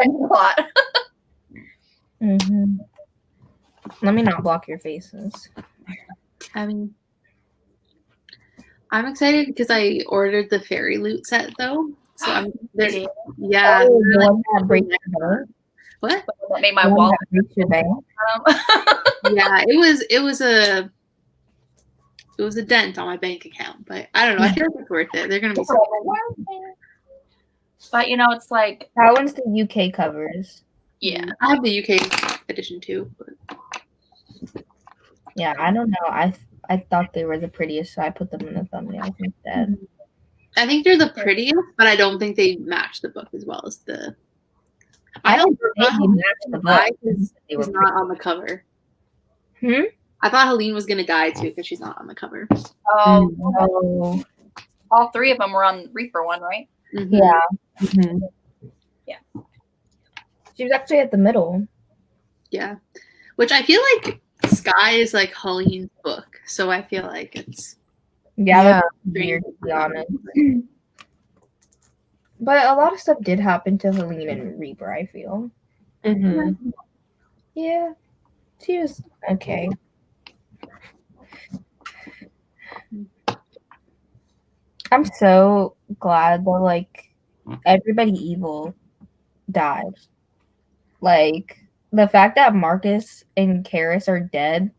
A lot. Let me not block your faces. I mean, I'm excited because I ordered the fairy loot set though. So I'm there's yeah. Oh, the one that breaks your bank? What? That made my The one wallet. that breaks your bank? Yeah, it was a dent on my bank account, but I don't know. I feel like it's worth it. They're gonna be so But you know, it's like That one's the UK covers. yeah. I have the UK edition too. But. Yeah, I don't know. I thought they were the prettiest, so I put them in the thumbnail instead. I think they're the prettiest, but I don't think they match the book as well as the. I don't think they match the book. She's not on the cover. I thought Helene was gonna die too because she's not on the cover. Oh, No. all three of them were on Reaper one, right? Yeah. Yeah. She was actually at the middle. Yeah, which I feel like Sky is like Helene's book, so I feel like it's Yeah. Weird to be honest. But a lot of stuff did happen to Helene and Reaper, I feel. Yeah. She was okay. I'm so glad that like everybody evil died. Like the fact that Marcus and Karis are dead,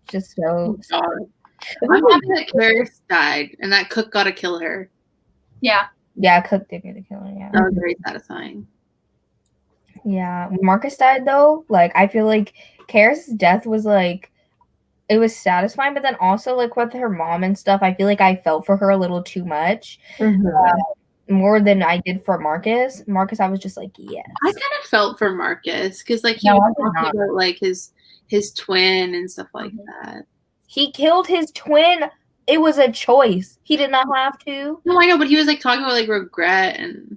just so. I'm happy that Karis died and that Cook got to kill her. Yeah. Yeah, Cook did get a killer. Yeah, that was very satisfying. Yeah, when Marcus died though, like I feel like Karis' death was like it was satisfying, but then also like with her mom and stuff, I feel like I felt for her a little too much. More than I did for Marcus. Marcus, I was just like, yes. I kind of felt for Marcus because like he was talking about like his twin and stuff like that. He killed his twin. It was a choice. He did not have to. No, I know, but he was like talking about like regret and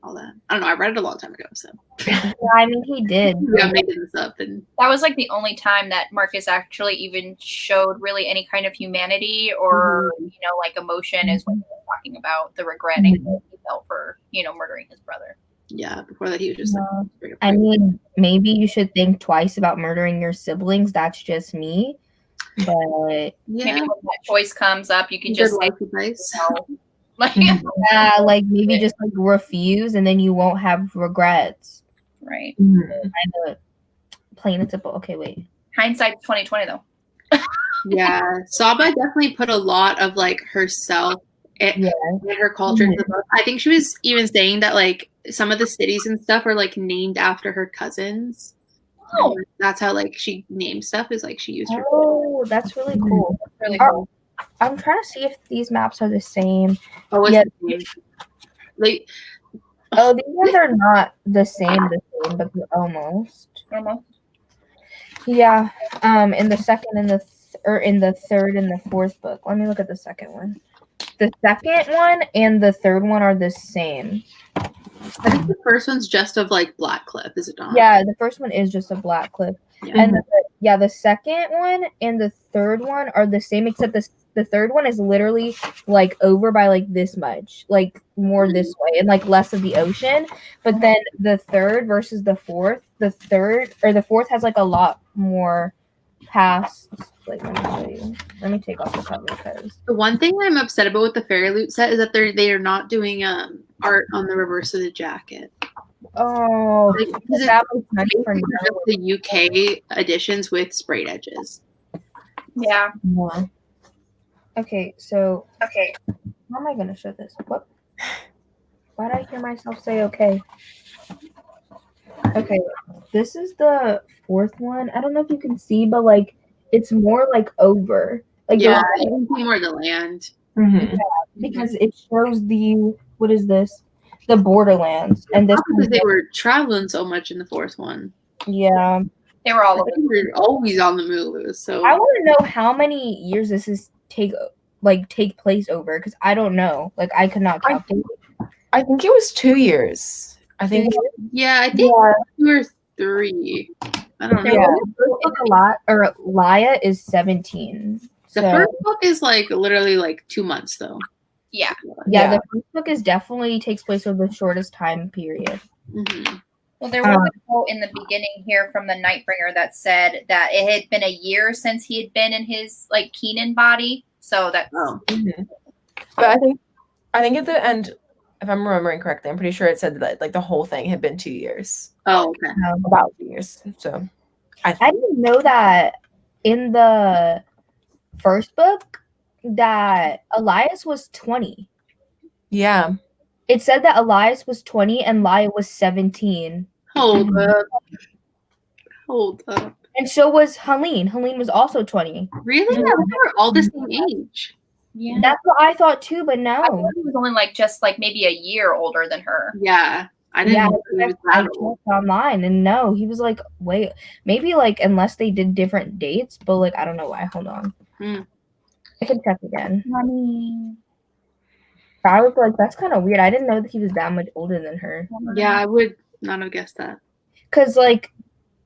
all that. I don't know. I read it a long time ago, so. Yeah, I mean, he did. Yeah, I'm making this up, and that was like the only time that Marcus actually even showed really any kind of humanity or like emotion is when he was talking about the regret and he felt for murdering his brother. Yeah, before that he was just. Like, I mean, maybe you should think twice about murdering your siblings. That's just me. But maybe when that choice comes up, you can just say no. Like maybe just like refuse, and then you won't have regrets. Right. Plain and simple. Okay, wait. Hindsight's 20/20 though. Yeah, Sabaa definitely put a lot of like herself in her culture. I think she was even saying that like some of the cities and stuff are like named after her cousins. Oh, that's how like she named stuff is like she used her. Oh, that's really cool. That's really cool. I'm trying to see if these maps are the same. Oh, yeah. Like, oh, these ones are not the same, but they're almost. Yeah. In the second and in the third and the fourth book. Let me look at the second one. The second one and the third one are the same. I think the first one's just of like Blackcliff, is it not? Yeah, the first one is just a Blackcliff. Yeah. And the second one and the third one are the same, except the third one is literally like over by like this much, like more this way and like less of the ocean. But then the third versus the fourth has like a lot more past. Like, let me show you. Let me take off the cover because the one thing I'm upset about with the Fairy Loot set is that they are not doing art on the reverse of the jacket. Oh, like, because that was the UK editions with sprayed edges. Yeah. Okay, so how am I gonna show this? What? Why did I hear myself say okay? Okay, this is the fourth one. I don't know if you can see, but like it's more like over. Like you can see more of the land. Yeah, because it shows the what is this? The borderlands, and this because they were traveling so much in the fourth one. Yeah, they were always on the move. It was so. I want to know how many years this is take place over because I don't know. Like I could not calculate. I think it was 2 years. I think. Yeah, I think 2 or 3. I don't know. Yeah, a lot. Or Laya is 17. The first book is like literally like 2 months though. Yeah. Yeah, the first book is definitely takes place over the shortest time period. Mm-hmm. Well, there was a quote in the beginning here from the Nightbringer that said that it had been a year since he had been in his like Keenan body. So that's But I think at the end, if I'm remembering correctly, I'm pretty sure it said that like the whole thing had been 2 years. Oh, okay. About 2 years. So I didn't know that in the first book that Elias was 20. Yeah. It said that Elias was 20 and Laya was 17. Hold up. And so was Helene. Helene was also 20. Really? They were all the same age. Yeah. That's what I thought too, but no. I thought he was only like just like maybe a year older than her. Yeah. I didn't know he was I that old. checked online and no, he was like, wait, maybe like unless they did different dates, but like I don't know why. Hold on. I can check again. I was like, that's kind of weird. I didn't know that he was that much older than her. Yeah, I would not have guessed that. Because like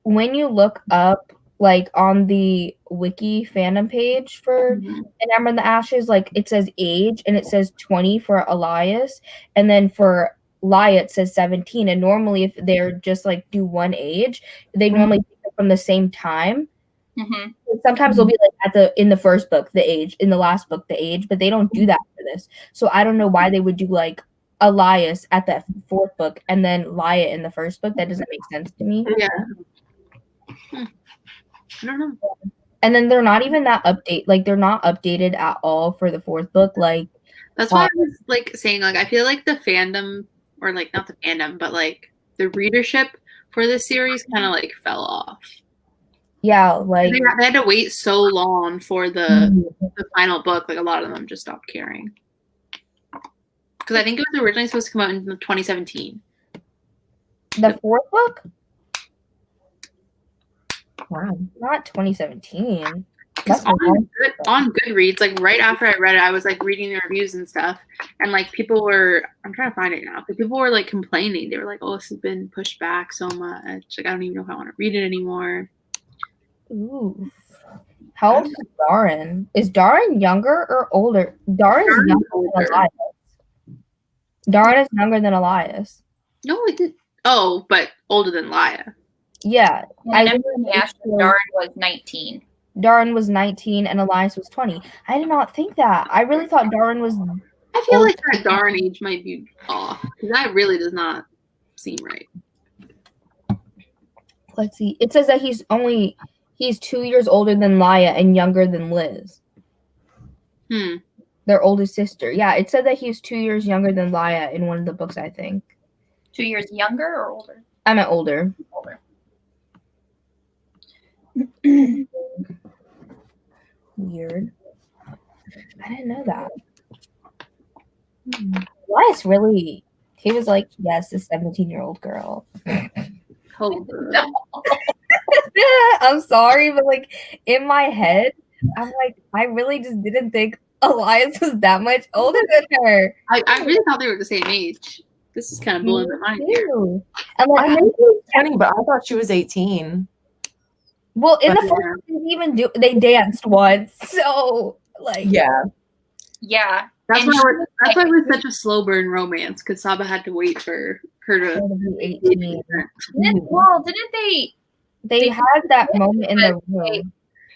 when you look up like on the wiki fandom page for An Ember in the Ashes, like it says age and it says 20 for Elias, and then for Laya it says 17. And normally if they're just like do one age, they normally take it from the same time. Sometimes they'll be like in the first book the age, in the last book the age, but they don't do that for this. So I don't know why they would do like Elias at the fourth book and then Laya in the first book. That doesn't make sense to me. Yeah. I don't know. And then they're not even that they're not updated at all for the fourth book. Like that's why I was like saying like I feel like the fandom, or like not the fandom, but like the readership for this series kind of like fell off. Yeah, like they had to wait so long for the final book. Like a lot of them just stopped caring. Because I think it was originally supposed to come out in 2017. The fourth book? Wow, not 2017. That's on Goodreads, like right after I read it, I was like reading the reviews and stuff, and like people were, I'm trying to find it now, but people were like complaining. They were like, "Oh, this has been pushed back so much. Like I don't even know if I want to read it anymore." Ooh. How old is Darren? Is Darren younger or older? Darren's younger than Elias. Darren is younger than Elias. No, it did. Oh, but older than Laya. Yeah. Darren was 19. Darren was 19 and Elias was 20. I did not think that. I really thought Darren was... I feel like that Darren age might be off. Because that really does not seem right. Let's see. It says that he's 2 years older than Laya and younger than Liz. Their oldest sister. Yeah, it said that he's 2 years younger than Laya in one of the books, I think. 2 years younger or older? I meant older. Weird. I didn't know that. Elias really, he was like, yes, this 17-year-old girl. No. I'm sorry, but like in my head, I'm like, I really just didn't think Elias was that much older than her. I really thought they were the same age. This is kind of blowing my mind here. And like, I knew she was 20, but I thought she was 18. Well, in the first, they danced once, so like, yeah. That's why it was such a slow burn romance, because Sabaa had to wait for her to be 18. Didn't they? They had that moment in the room.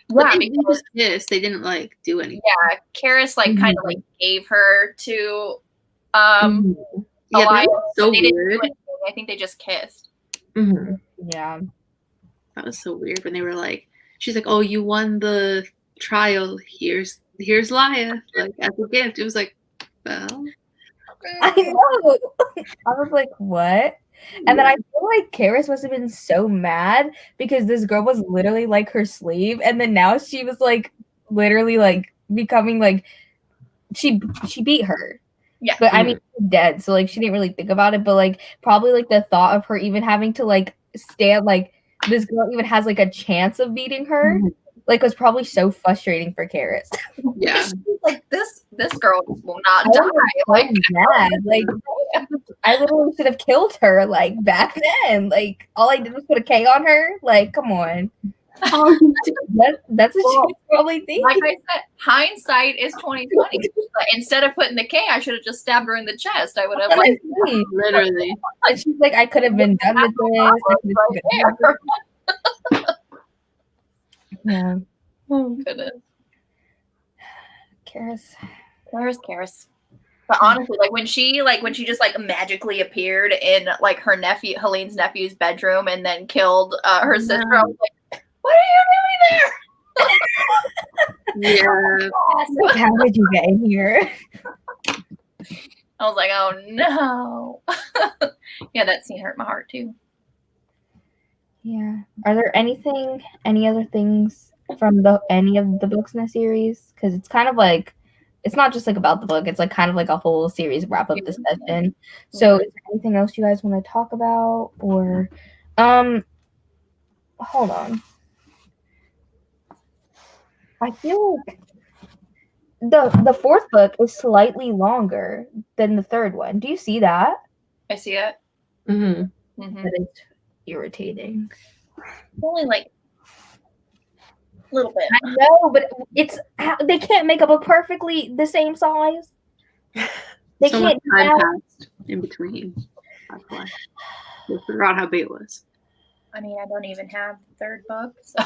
Yeah, they just kissed. They didn't like do anything. Yeah, Karis like kind of like gave her to Yeah, Elias. so weird. I think they just kissed. Yeah. That was so weird when they were like, she's like, "Oh, you won the trial. Here's Laya, like as a gift." It was like, well, I know. I was like, what? And then I feel like Karis must have been so mad because this girl was literally like her slave, and then now she was like literally like becoming like she beat her. Yeah. But I mean, she's dead, so like she didn't really think about it, but like probably like the thought of her even having to like stand like this girl even has like a chance of beating her like was probably so frustrating for Karis. Yeah. Like this girl will not I die. was Like, mad. Like I literally should have killed her like back then. Like all I did was put a K on her. Like, come on. That's what she was probably thinking. like I said, hindsight is 2020. But instead of putting the K, I should have just stabbed her in the chest. I would have like Literally. And she's like, I could have been done with this. right there. Yeah. Oh goodness. Karis. But honestly, like when she just like magically appeared in like her nephew Helene's nephew's bedroom and then killed her sister, I was like, what are you doing there? Yeah. Like, how did you get in here? I was like, oh no. Yeah, that scene hurt my heart too. Yeah. Are there any other things from any of the books in the series? Because it's kind of like, it's not just like about the book. It's like kind of like a whole series wrap up discussion. So, is there anything else you guys want to talk about? Or, hold on. I feel like the fourth book is slightly longer than the third one. Do you see that? I see it. Mm-hmm. Mm-hmm. That is irritating. Only like a little bit. I know, but they can't make a book perfectly the same size. They So can't much do time that. passed in between. That's why. I forgot how big it was. I mean, I don't even have the third book, so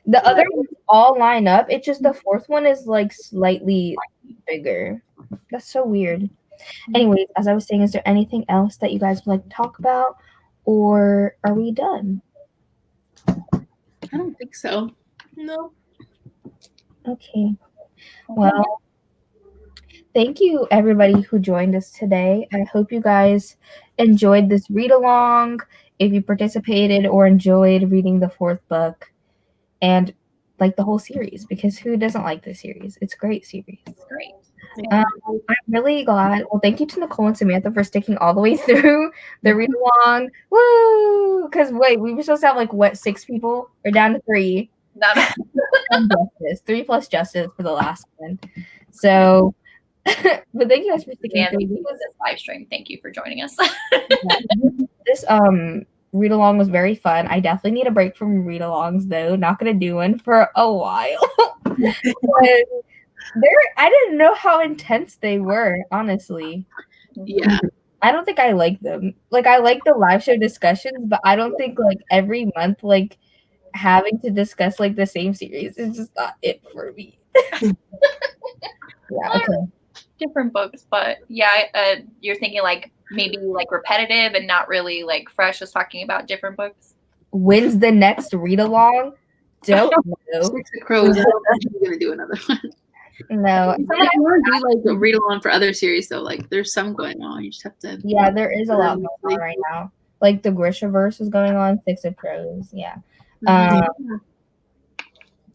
The other ones all line up. It's just the fourth one is like slightly bigger. That's so weird. Anyways, as I was saying, is there anything else that you guys would like to talk about, or are we done? I don't think so. No. Okay. Well, thank you everybody who joined us today. I hope you guys enjoyed this read along. If you participated or enjoyed reading the fourth book and like the whole series, because who doesn't like this series? It's a great series. it's great. I'm really glad. Well, thank you to Nicole and Samantha for sticking all the way through the read along. Woo! Because wait, we were supposed to have like what, 6 people? We're down to 3. Not And Justice, 3 plus Justice for the last one. So, but thank you guys for sticking and through. this live stream. Thank you for joining us. This read along was very fun. I definitely need a break from read alongs though. Not gonna do one for a while. I didn't know how intense they were, honestly. Yeah. I don't think I like them. Like I like the live show discussions, but I don't think like every month like having to discuss like the same series is just not it for me. Yeah, okay. Different books, but yeah, you're thinking like maybe like repetitive and not really like fresh, just talking about different books. When's the next read along? Don't know. 6 of Crows. I don't think we're gonna do another one. No. I want to do like a read along for other series though. Like there's some going on. You just have to. Yeah, there is a lot going on right now. Like the Grishaverse is going on. 6 of Crows. Yeah.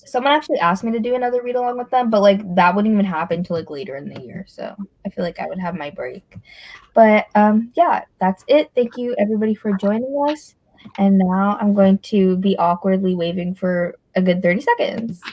Someone actually asked me to do another read along with them, but like that wouldn't even happen till like later in the year. So I feel like I would have my break. But yeah, that's it. Thank you everybody for joining us. And now I'm going to be awkwardly waving for a good 30 seconds.